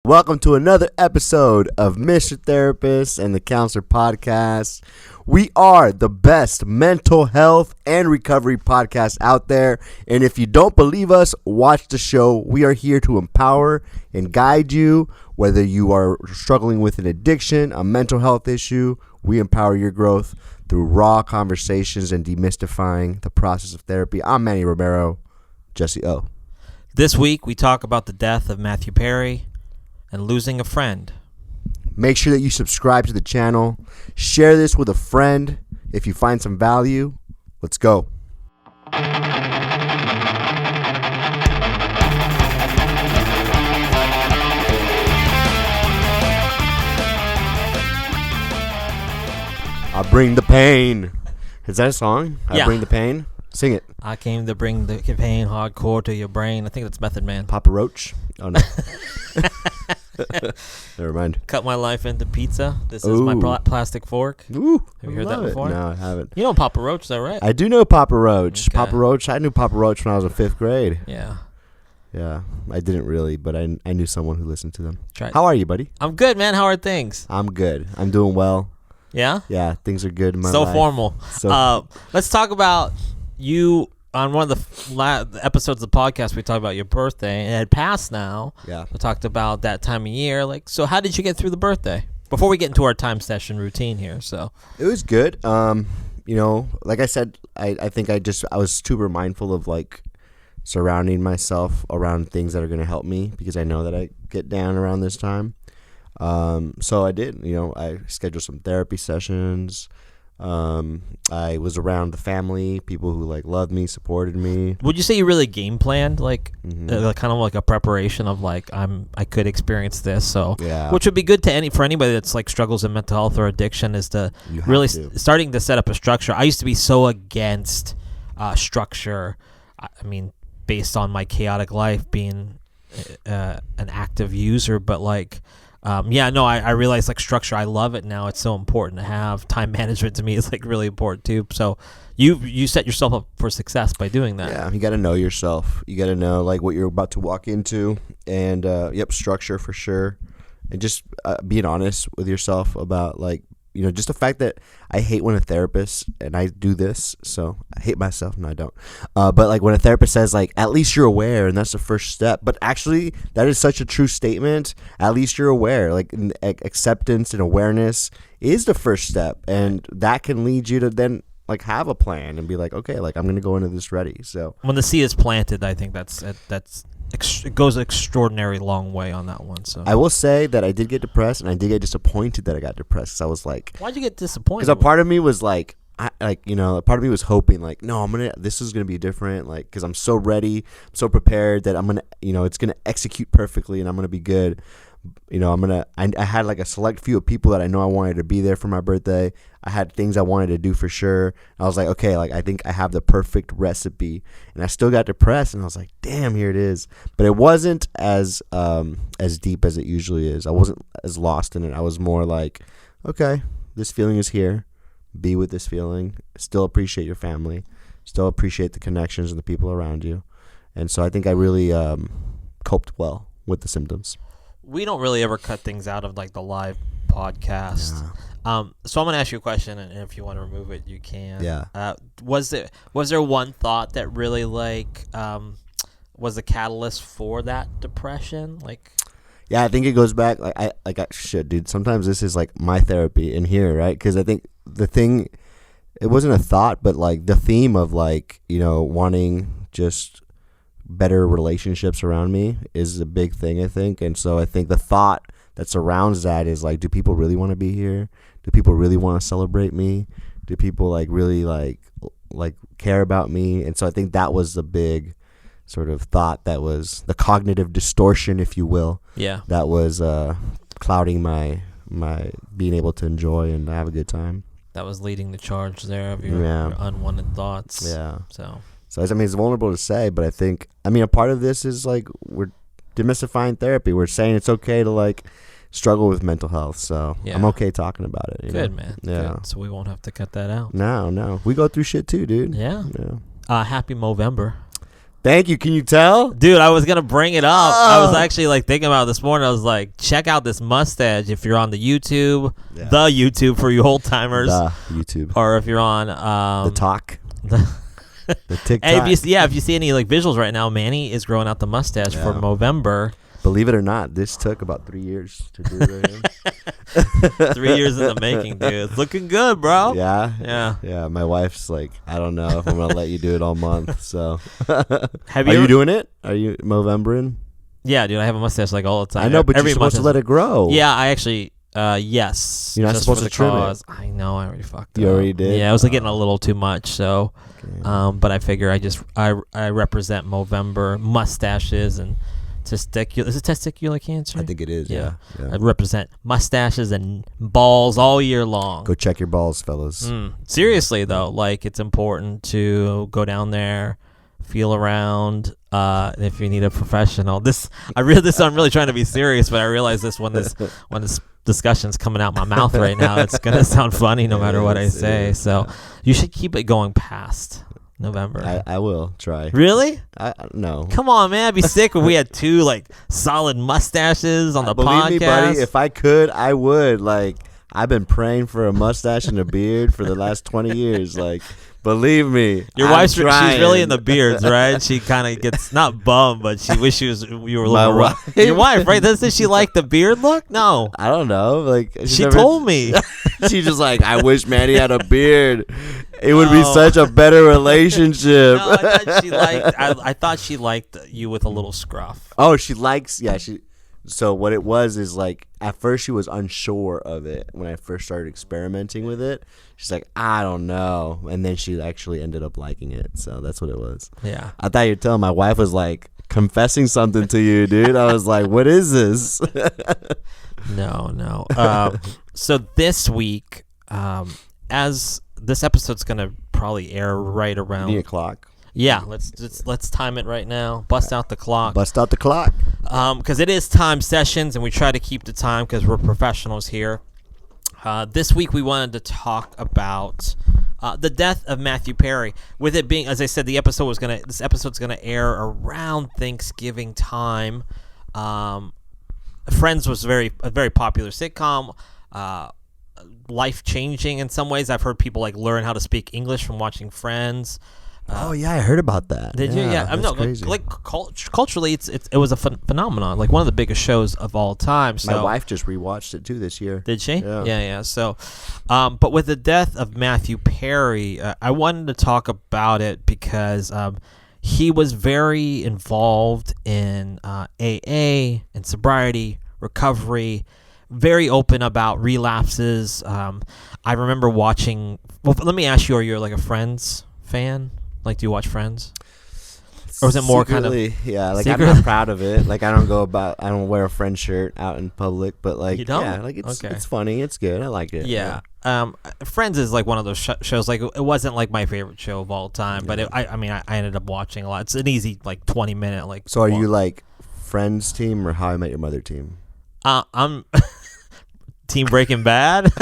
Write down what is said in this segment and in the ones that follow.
Welcome to another episode of Mr. Therapist and the Counselor Podcast. We are the best mental health and recovery podcast out there. And if you don't believe us, watch the show. We are here to empower and guide you. Whether you are struggling with an addiction, a mental health issue, we empower your growth through raw conversations and demystifying the process of therapy. I'm Manny Romero, Jesse O. This week, we talk about the death of Matthew Perry and losing a friend. Make sure that you subscribe to the channel. Share this with a friend if you find some value. Let's go. I bring the pain. Is that a song? Yeah. I bring the pain? Sing it. I came to bring the pain hardcore to your brain. I think that's Method Man. Papa Roach? Oh, no. Never mind. Cut my life into pizza. This is my plastic fork. Ooh, Have you heard that before? No, I haven't. You know Papa Roach, though, right? I do know Papa Roach. Okay. Papa Roach. I knew Papa Roach when I was in 5th grade. Yeah. Yeah, I didn't really, but I knew someone who listened to them. Tried. How are you, buddy? I'm good, man. How are things? I'm good. I'm doing well. Yeah? Yeah, things are good in my So life. formal. Let's talk about you. On one of the episodes of the podcast, we talked about your birthday. It had passed now. Yeah. We talked about that time of year. So how did you get through the birthday? Before we get into our time session routine here, so. It was good. Like I said, I think I was super mindful of like surrounding myself around things that are going to help me because I know that I get down around this time. So I did, I scheduled some therapy sessions. I was around the family, people who like loved me, supported me. Would you say you really game planned, kind of like a preparation of like I could experience this, so Yeah. which would be good to for anybody that's like struggles in mental health or addiction is to really starting to set up a structure. I used to be so against structure. I mean, based on my chaotic life, being an active user, but like. I realize like structure. I love it now. It's so important to have. Time management to me is like really important too. So you set yourself up for success by doing that. Yeah, you got to know yourself. You got to know like what you're about to walk into, and structure for sure, and just being honest with yourself about like just the fact that I hate when a therapist, and I do this, so I hate myself. No, I don't. But like when a therapist says like, at least you're aware, and that's the first step. But actually, that is such a true statement. At least you're aware. Like acceptance and awareness is the first step, and that can lead you to then like have a plan and be like, okay, like I'm gonna go into this ready. So when the seed is planted, I think it goes an extraordinary long way on that one. So I will say that I did get depressed, and I did get disappointed that I got depressed. Cause I was like, why'd you get disappointed? Because a part of me was like, a part of me was hoping like, no, this is gonna be different, like, because I'm so ready, I'm so prepared that I'm gonna, it's gonna execute perfectly, and I'm gonna be good. I had like a select few of people that I know I wanted to be there for my birthday. I had things I wanted to do for sure. I was like, okay, like I think I have the perfect recipe, and I still got depressed, and I was like, damn, here it is. But it wasn't as deep as it usually is. I wasn't as lost in it. I was more like, okay, this feeling is here. Be with this feeling. Still appreciate your family. Still appreciate the connections and the people around you. And so I think I really coped well with the symptoms. We don't really ever cut things out of like the live podcast. Yeah. So I'm gonna ask you a question, and if you want to remove it, you can. Yeah. Was there one thought that really like was the catalyst for that depression? Like. Yeah, I think it goes back. Dude. Sometimes this is like my therapy in here, right? Because I think it wasn't a thought, but like the theme of like wanting just better relationships around me is a big thing, I think. And so I think the thought that surrounds that is like, do people really want to be here? Do people really want to celebrate me? Do people like really like care about me? And so I think that was the big sort of thought, that was the cognitive distortion, if you will. Yeah. That was clouding my being able to enjoy and have a good time. That was leading the charge there of your unwanted thoughts. Yeah. So I mean, it's vulnerable to say, but I think, a part of this is like we're demystifying therapy. We're saying it's okay to like struggle with mental health. So I'm okay talking about it. Good, man. Yeah. Good. So we won't have to cut that out. No. We go through shit too, dude. Yeah. Happy Movember. Thank you. Can you tell? Dude, I was going to bring it up. I was actually like thinking about it this morning. I was like, check out this mustache if you're on the YouTube, the YouTube for you old timers. The YouTube. Or if you're on the talk. The TikTok. And if you see any like visuals right now, Manny is growing out the mustache for November. Believe it or not, this took about 3 years to do right 3 years in the making, dude. It's looking good, bro. Yeah. My wife's like, I don't know if I'm gonna let you do it all month. So, are you doing it? Are you Movembering? Yeah, dude. I have a mustache like all the time. I know, but you're supposed to let it grow. Yeah, I actually. Yes. You're not supposed to trim it. I know. I already fucked it. You already did. Yeah, I was like getting a little too much. So, but I figure I represent Movember mustaches and. Is it testicular cancer? I think it is, yeah. I represent mustaches and balls all year long. Go check your balls, fellas. Seriously, though, like it's important to go down there, feel around. If you need a professional, I'm really trying to be serious, but I realize this when this discussion's coming out my mouth right now, it's gonna sound funny no matter what I say. So you should keep it going past November. I will try. Really? No. Come on, man. I'd be sick if we had two like solid mustaches on the podcast. Believe me, buddy, if I could, I would. Like, I've been praying for a mustache and a beard for the last 20 years. Like, believe me. Your wife's she's really in the beards, right? She kind of gets not bummed, but she wishes you were a little rough. Your wife, right? Doesn't she like the beard look? No. I don't know. Like she told me. She's just like, I wish Manny had a beard. It would be such a better relationship. No, I thought she liked you with a little scruff. Oh, she likes. Yeah, she. So what it was is like at first she was unsure of it when I first started experimenting with it. She's like, I don't know, and then she actually ended up liking it. So that's what it was. Yeah. I thought you were telling my wife was like confessing something to you, dude. I was like, what is this? No. So this week, as this episode's gonna probably air right around 8:00. Yeah, let's time it right now. Bust out the clock. Bust out the clock. Because it is time sessions, and we try to keep the time because we're professionals here. This week we wanted to talk about the death of Matthew Perry. With it being, as I said, this episode's gonna air around Thanksgiving time. Friends was a very popular sitcom. Life changing in some ways. I've heard people like learn how to speak English from watching Friends. Oh yeah, I heard about that. Did you? Yeah, I'm culturally, it was a phenomenon, like one of the biggest shows of all time. So my wife just rewatched it too this year. Did she? Yeah. So, but with the death of Matthew Perry, I wanted to talk about it because he was very involved in AA and sobriety, recovery, very open about relapses. I remember watching. Well, let me ask you: are you like a Friends fan? Like, do you watch Friends? Or is it more secretly, kind of... Yeah, like, I'm not proud of it. Like, I don't wear a Friends shirt out in public, but, like, you don't? Yeah, like, it's funny. It's good. I like it. Yeah. Friends is, like, one of those shows, like, it wasn't, like, my favorite show of all time, but I ended up watching a lot. It's an easy, like, 20-minute, like... So are you, like, Friends team or How I Met Your Mother team? I'm... Team Breaking Bad.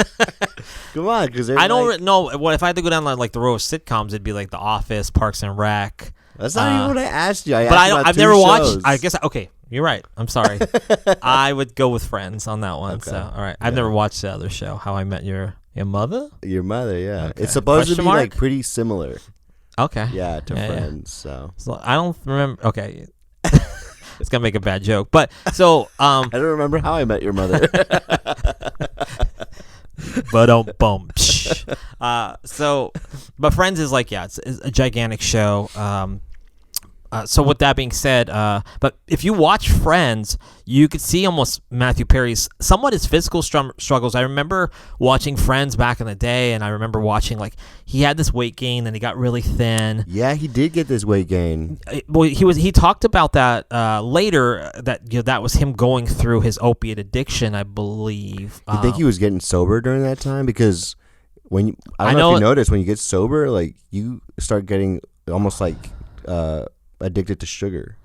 Come on, because I don't know. What if I had to go down like the row of sitcoms? It'd be like The Office, Parks and Rec. That's not even what I asked you. I've never watched. I guess okay. You're right. I'm sorry. I would go with Friends on that one. Okay. So all right. I've never watched the other show, How I Met Your Mother. Your Mother, yeah. Okay. It's supposed to be like pretty similar. Okay. Yeah, to Friends. Yeah. So I don't remember. Okay. It's gonna make a bad joke, but so I don't remember How I Met Your Mother. But but Friends is like it's a gigantic show. So with that being said, but if you watch Friends, you could see almost Matthew Perry's somewhat his physical struggles. I remember watching Friends back in the day, and I remember watching like he had this weight gain, and he got really thin. Yeah, he did get this weight gain. Well, he talked about that later. That was him going through his opiate addiction, I believe. You think he was getting sober during that time? Because I don't know if you notice, when you get sober, like you start getting almost like addicted to sugar.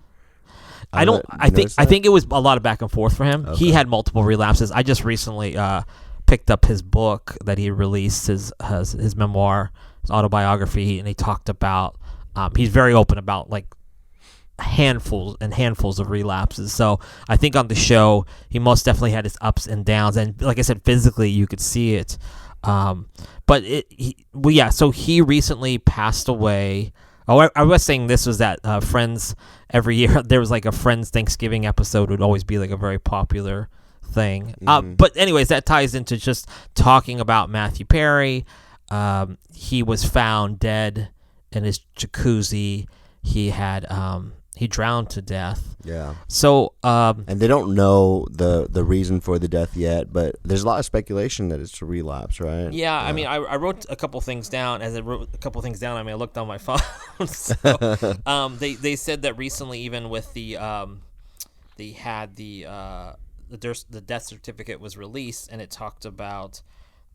I think it was a lot of back and forth for him. Okay. He had multiple relapses. I just recently picked up his book that he released, his memoir, his autobiography, and he talked about he's very open about like handfuls and handfuls of relapses. So I think on the show, he most definitely had his ups and downs. And like I said, physically, you could see it. But so he recently passed away. Oh, I was saying this was that Friends, every year, there was like a Friends Thanksgiving episode would always be like a very popular thing. But anyways, that ties into just talking about Matthew Perry. He was found dead in his jacuzzi. He drowned to death. Yeah. So and they don't know the reason for the death yet, but there's a lot of speculation that it's a relapse, right? Yeah. I mean, I wrote a couple things down. As I wrote a couple things down, I mean, I looked on my phone. So, they said that recently, even with the they had the death certificate was released, and it talked about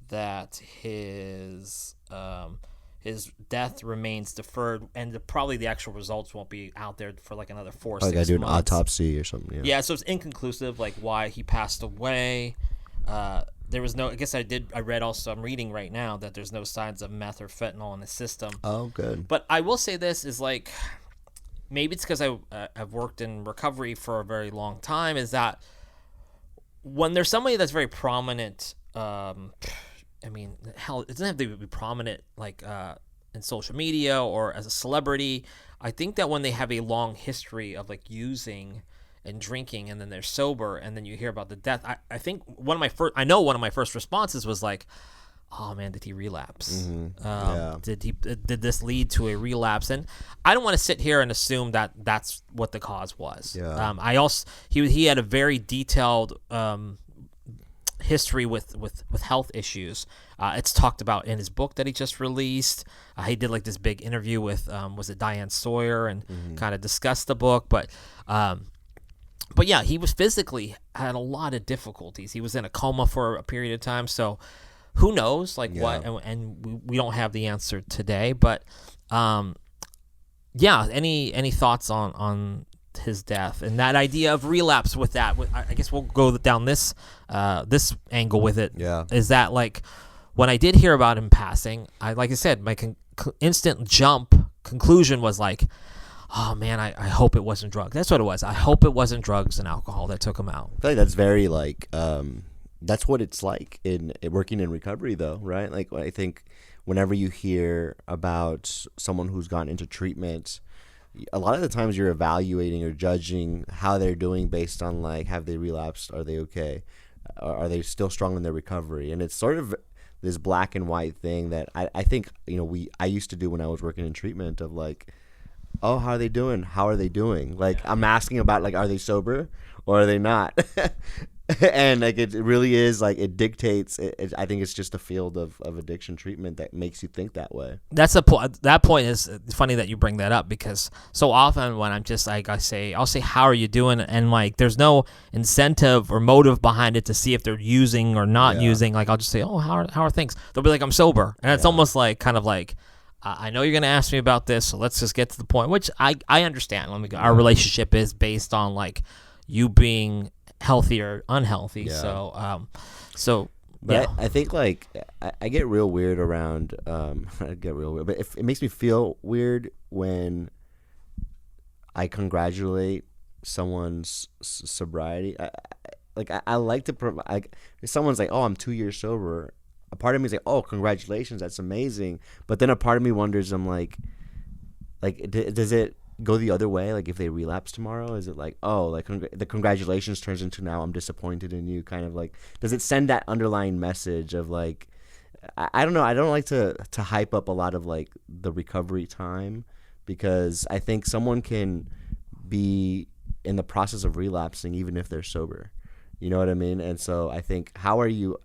that his death remains deferred, and probably the actual results won't be out there for like another 4 or 6 months. Like I do an autopsy or something. Yeah, so it's inconclusive, like why he passed away. There was no. I guess I read also. I'm reading right now that there's no signs of meth or fentanyl in the system. Oh, good. But I will say this is like, maybe it's because I've worked in recovery for a very long time. Is that when there's somebody that's very prominent. I mean, hell, it doesn't have to be prominent like in social media or as a celebrity. I think that when they have a long history of like using and drinking, and then they're sober, and then you hear about the death, I think one of my first responses was like, oh man, did he relapse? Mm-hmm. Did this lead to a relapse? And I don't want to sit here and assume that that's what the cause was. Yeah. He had a very detailed history with health issues. It's talked about in his book that he just released. He did like this big interview with was it Diane Sawyer, and kind of discussed the book. But yeah, he was physically had a lot of difficulties. He was in a coma for a period of time. So who knows what, and we don't have the answer today. But any thoughts on his death and that idea of relapse with that? I guess we'll go down this angle with it. Yeah. Is that like when I did hear about him passing, like I said, my instant conclusion was like, oh man, I hope it wasn't drugs. That's what it was. I hope it wasn't drugs and alcohol that took him out. I feel like that's very like that's what it's like in working in recovery though, right? Like I think whenever you hear about someone who's gone into treatment, a lot of the times you're evaluating or judging how they're doing based on like, have they relapsed? Are they okay? Are they still strong in their recovery? And it's sort of this black and white thing that I think, I used to do when I was working in treatment of like, oh, how are they doing? How are they doing? Like I'm asking about like, are they sober or are they not? And like it really is like it dictates. I think it's just a field of addiction treatment that makes you think that way. That's a point. That point is funny that you bring that up, because so often when I'm just like I'll say how are you doing, and like there's no incentive or motive behind it to see if they're using or not using. Like I'll just say, oh, how are things? They'll be like, I'm sober, and it's almost like kind of like, I know you're gonna ask me about this, so let's just get to the point. Which I understand. Our relationship is based on like you being healthy or unhealthy. Yeah. But I think like I get real weird around I get real weird, but it makes me feel weird when I congratulate someone's sobriety. I like to if someone's like, oh, I'm 2 years sober, a part of me is like, oh, congratulations, that's amazing. But then a part of me wonders, I'm like does it go the other way? Like if they relapse tomorrow, is it like, oh, like the congratulations turns into now I'm disappointed in you, kind of like, does it send that underlying message of like, I don't know. I don't like to hype up a lot of like the recovery time, because I think someone can be in the process of relapsing even if they're sober. You know what I mean? And so I think, how are you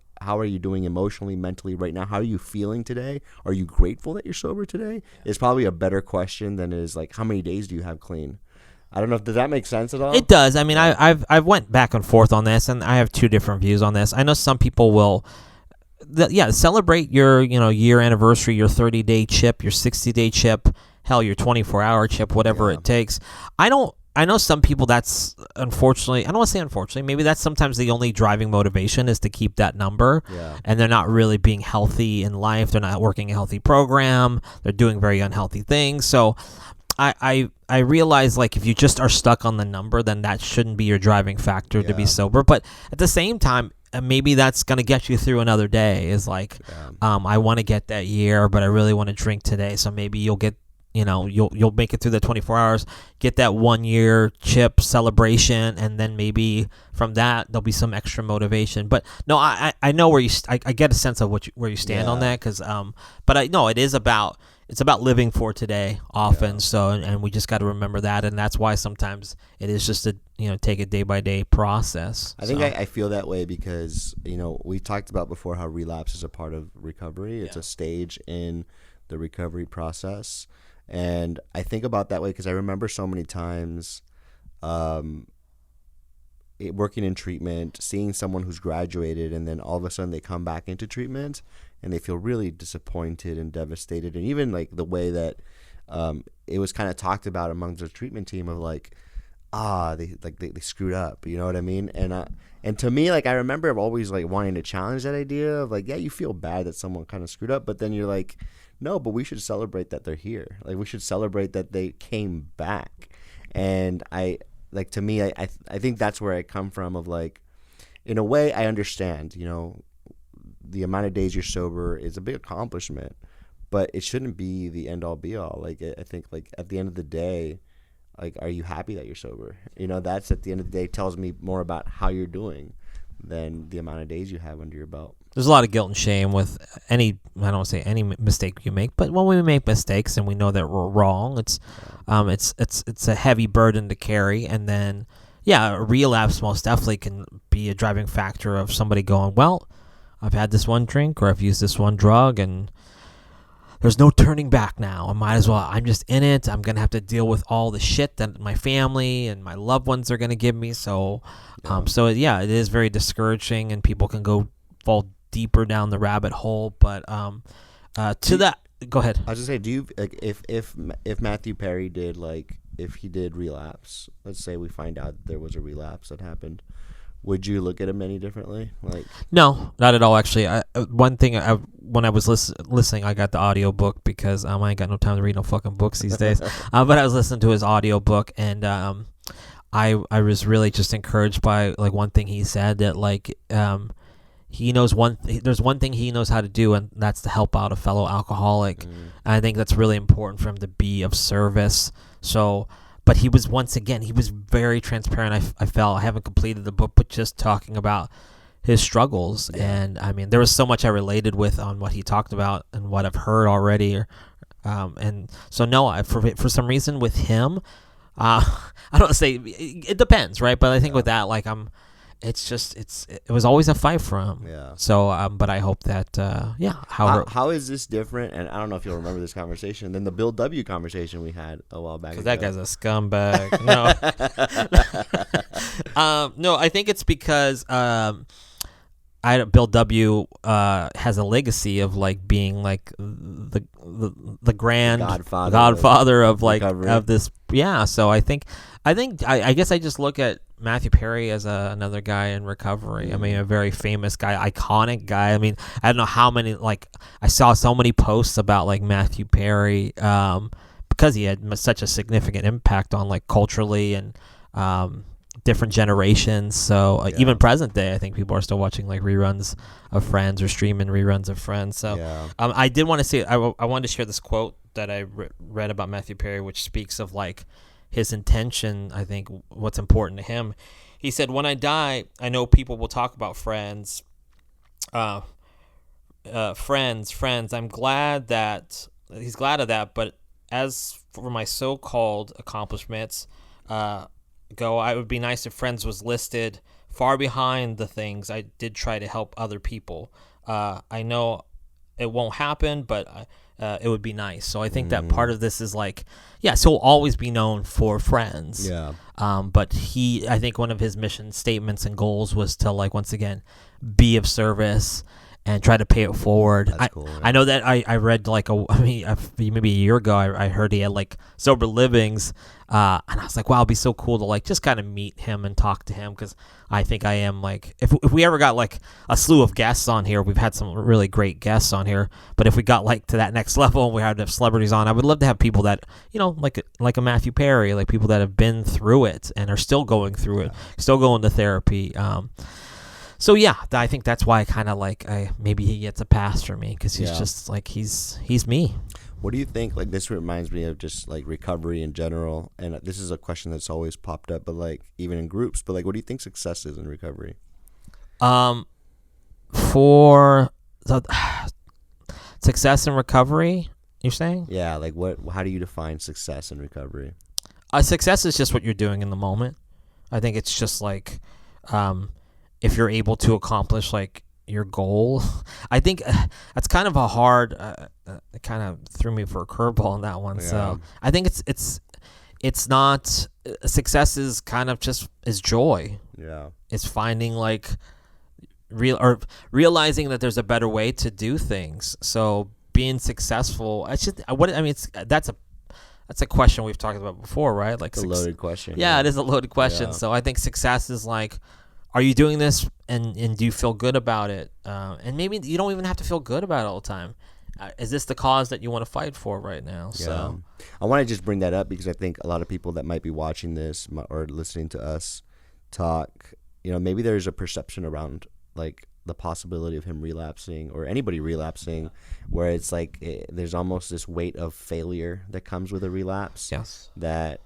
doing emotionally, mentally right now? How are you feeling today? Are you grateful that you're sober today? Is probably a better question than is like, how many days do you have clean? I don't know. Does that make sense at all? It does. I mean, I've went back and forth on this, and I have two different views on this. I know some people will, celebrate your year anniversary, your 30-day chip, your 60-day chip, hell, your 24-hour chip, whatever it takes. I know some people that's unfortunately, I don't want to say unfortunately, maybe that's sometimes the only driving motivation is to keep that number. Yeah. And they're not really being healthy in life. They're not working a healthy program. They're doing very unhealthy things. So I realize like if you just are stuck on the number, then that shouldn't be your driving factor to be sober. But at the same time, maybe that's gonna get you through another day. Is like, I want to get that year, but I really want to drink today. So maybe you'll get, you'll make it through the 24 hours, get that 1 year chip celebration, and then maybe from that there'll be some extra motivation. But no, I know where I get a sense of where you stand on that, because but I know it's about living for today often. So and we just got to remember that, and that's why sometimes it is just a take a day by day process. I think I feel that way because we talked about before how relapse is a part of recovery. It's a stage in the recovery process. And I think about that way because I remember so many times working in treatment, seeing someone who's graduated, and then all of a sudden they come back into treatment and they feel really disappointed and devastated. And even like the way that it was kind of talked about amongst the treatment team of like, they screwed up, you know what I mean? And to me, like, I remember always like wanting to challenge that idea of like, yeah, you feel bad that someone kind of screwed up, but then you're like, no, but we should celebrate that they're here. Like, we should celebrate that they came back. And to me, I think that's where I come from of like, in a way, I understand, the amount of days you're sober is a big accomplishment, but it shouldn't be the end all be all. Like, I think like at the end of the day, like, are you happy that you're sober? That's at the end of the day tells me more about how you're doing than the amount of days you have under your belt. There's a lot of guilt and shame with I don't want to say any mistake you make, but when we make mistakes and we know that we're wrong, it's a heavy burden to carry. And then, a relapse most definitely can be a driving factor of somebody going, well, I've had this one drink or I've used this one drug and there's no turning back now. I might as well. I'm just in it. I'm going to have to deal with all the shit that my family and my loved ones are going to give me. So, it is very discouraging and people can fall deeper down the rabbit hole. But that, go ahead. I was just say, do you like if Matthew Perry did if he did relapse? Let's say we find out there was a relapse that happened. Would you look at him any differently? No, not at all. Actually, one thing when I was listening, I got the audio book because I ain't got no time to read no fucking books these days. But I was listening to his audio book, and I was really just encouraged by one thing he said that he knows there's one thing he knows how to do, and that's to help out a fellow alcoholic. And I think that's really important for him to be of service. So. But he was very transparent. I felt, I haven't completed the book, but just talking about his struggles. Yeah. And I mean, there was so much I related with on what he talked about and what I've heard already. And so no, for some reason with him, I don't say it depends, right? But I think with that, it was always a fight for him. Yeah. So, but I hope that, How is this different? And I don't know if you'll remember this conversation than the Bill W. conversation we had a while back. Because that guy's a scumbag. No, I think it's because Bill W. Has a legacy of being the grand godfather of recovery. Of this. Yeah. So I guess I just look at Matthew Perry as another guy in recovery. I mean, a very famous guy, iconic guy. I mean, I don't know how many, I saw so many posts about Matthew Perry because he had such a significant impact on culturally and different generations. So even present day, I think people are still watching reruns of Friends or streaming reruns of Friends. So I did want to say, I wanted to share this quote that I read about Matthew Perry, which speaks of his intention. I think what's important to him. He said, "When I die, I know people will talk about friends. Friends. I'm glad that he's glad of that. But as for my so-called accomplishments, it would be nice if friends was listed far behind the things I did try to help other people. I know it won't happen, but it would be nice." So I think that part of this is so he'll always be known for Friends. Yeah. But I think one of his mission statements and goals was to once again be of service and try to pay it forward. That's cool. I know that I read like maybe a year ago I heard he had like sober livings, and I was like, wow, it'd be so cool to like just kind of meet him and talk to him, because I think I am like, if we ever got like a slew of guests on here, we've had some really great guests on here, but if we got like to that next level and we had to have celebrities on, I would love to have people that, you know, like a Matthew Perry, like people that have been through it and are still going through it, still going to therapy. So yeah, I think that's why I kind of like maybe he gets a pass for me, because he's just like he's me. What do you think? Like, this reminds me of just like recovery in general, and this is a question that's always popped up, but like even in groups. But like, what do you think success is in recovery? For the success in recovery, you're saying? Yeah, like what? How do you define success in recovery? Success is just what you're doing in the moment. I think it's just like, if you're able to accomplish like your goal. I think that's kind of a hard. It kind of threw me for a curveball on that one. Yeah. So I think it's not success. Is kind of just is joy. Yeah, it's finding like realizing that there's a better way to do things. So being successful. That's a question we've talked about before, right? Like it's a loaded question. Yeah, it is a loaded question. Yeah. So I think success is like, are you doing this and do you feel good about it? And maybe you don't even have to feel good about it all the time. Is this the cause that you want to fight for right now? Yeah. So I want to just bring that up because I think a lot of people that might be watching this or listening to us talk, maybe there's a perception around like the possibility of him relapsing or anybody relapsing, where it's like there's almost this weight of failure that comes with a relapse. Yes. That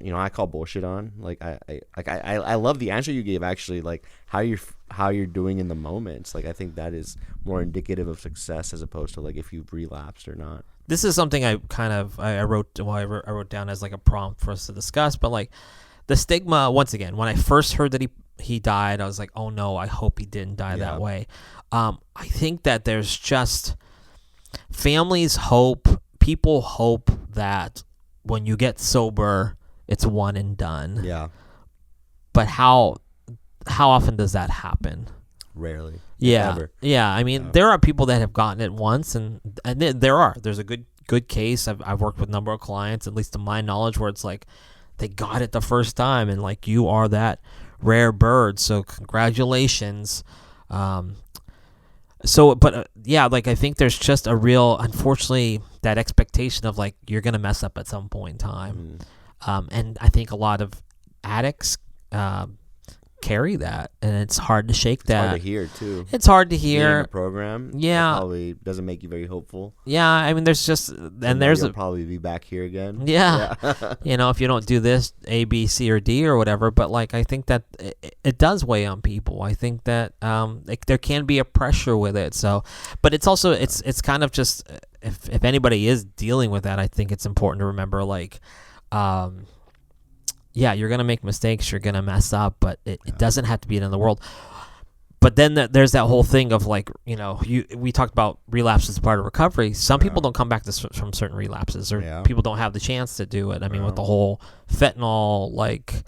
I call bullshit on. Like I love the answer you gave, actually, like how you're doing in the moments. Like I think that is more indicative of success as opposed to like if you've relapsed or not. This is something I wrote down as like a prompt for us to discuss, but like the stigma, once again, when I first heard that he died, I was like, oh no, I hope he didn't die that way. I think that there's just families hope, people hope that when you get sober, it's one and done. Yeah. But how often does that happen? Rarely. Yeah. Ever. Yeah. I mean, there are people that have gotten it once, and there's a good case. I've worked with a number of clients, at least to my knowledge, where it's like they got it the first time, and like you are that rare bird. So congratulations. Like I think there's just a real, unfortunately, that expectation of like you're gonna mess up at some point in time. And I think a lot of addicts carry that, and it's hard to shake that. It's hard to hear too. It's hard to hear. Being in a program, probably doesn't make you very hopeful. Yeah, I mean, you'll probably be back here again. Yeah. If you don't do this A, B, C, or D or whatever, but like I think that it does weigh on people. I think that there can be a pressure with it. So, but it's also it's kind of just if anybody is dealing with that, I think it's important to remember like. You're going to make mistakes, you're going to mess up, but it doesn't have to be the end of the world. But then there's that whole thing of like, we talked about relapse as part of recovery. Some people don't come back from certain relapses, or people don't have the chance to do it. I mean, with the whole fentanyl, like,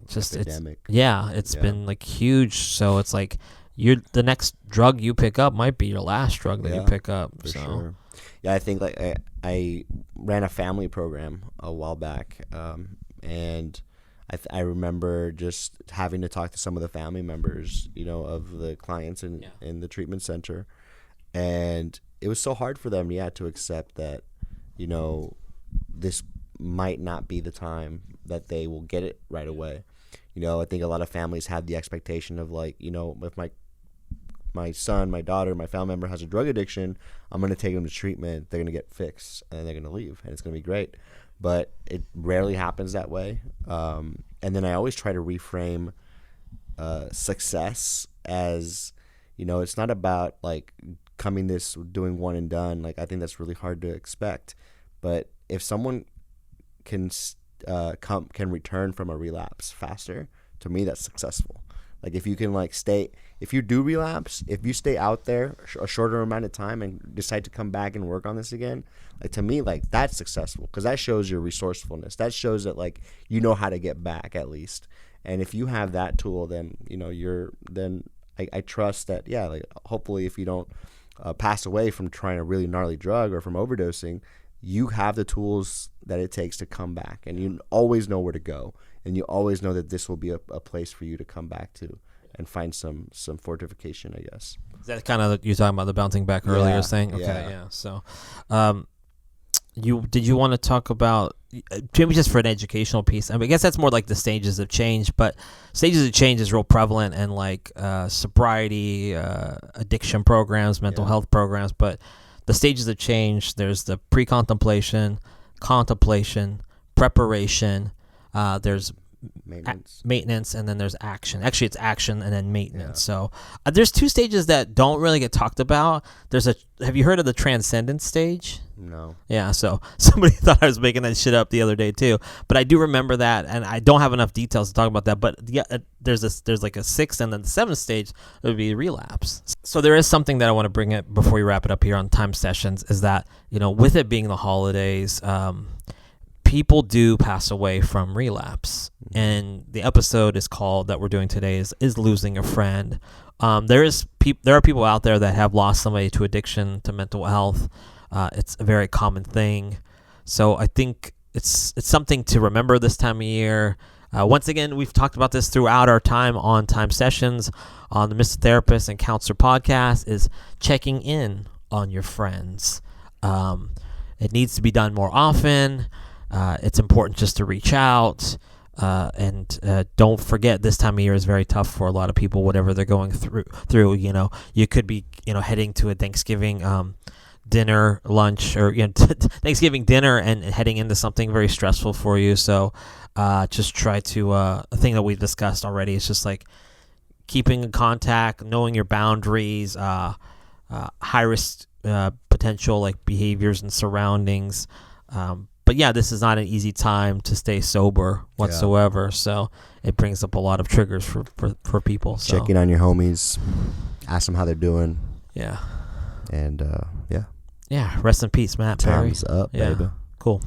just epidemic. It's been like huge. So it's like the next drug you pick up might be your last drug that you pick up. For sure. Yeah, I think like I ran a family program a while back, and I remember just having to talk to some of the family members, of the clients in the treatment center, and it was so hard for them, to accept that, this might not be the time that they will get it right away. I think a lot of families have the expectation of like, if my son, my daughter, my family member has a drug addiction, I'm going to take them to treatment, they're going to get fixed, and they're going to leave, and it's going to be great. But it rarely happens that way. And then I always try to reframe success as, it's not about like doing one and done. Like I think that's really hard to expect. But if someone can return from a relapse faster, to me that's successful. Like if you can if you do relapse, if you stay out there a shorter amount of time and decide to come back and work on this again, like to me, like that's successful, because that shows your resourcefulness. That shows that like you know how to get back at least. And if you have that tool, then then I trust that, yeah, like hopefully if you don't pass away from trying a really gnarly drug or from overdosing, you have the tools that it takes to come back, and you always know where to go, and you always know that this will be a place for you to come back to and find some fortification, I guess. Is that kind of you're talking about the bouncing back earlier thing? Okay, yeah. So, did you want to talk about maybe just for an educational piece? I mean, I guess that's more like the stages of change, but stages of change is real prevalent in like sobriety, addiction programs, mental health programs. But the stages of change, there's the pre-contemplation, contemplation, preparation. There's maintenance, and then there's action. Actually, it's action and then maintenance. So there's two stages that don't really get talked about. Have you heard of the transcendence stage? No. Yeah, so somebody thought I was making that shit up the other day too, but I do remember that, and I don't have enough details to talk about that. But yeah, there's like a 6th and then the 7th stage would be relapse. So there is something that I want to bring it before we wrap it up here on time sessions, is that, you know, with it being the holidays, people do pass away from relapse, and the episode is called that we're doing today is losing a friend. There are people out there that have lost somebody to addiction, to mental health. It's a very common thing, so I think it's something to remember this time of year. Once again, we've talked about this throughout our time on Time Sessions on the Mr. Therapist and Counselor podcast, is checking in on your friends. It needs to be done more often. It's important just to reach out, and don't forget, this time of year is very tough for a lot of people, whatever they're going through. You know, you could be, you know, heading to a Thanksgiving dinner, lunch, or, you know, Thanksgiving dinner, and heading into something very stressful for you. So just try to, a thing that we've discussed already is just like keeping in contact, knowing your boundaries, high risk potential like behaviors and surroundings. But yeah, this is not an easy time to stay sober whatsoever. Yeah. So it brings up a lot of triggers for people. So. Checking on your homies, ask them how they're doing. Yeah. And Yeah. Rest in peace, Matt Perry. Time's up, yeah. baby. Cool.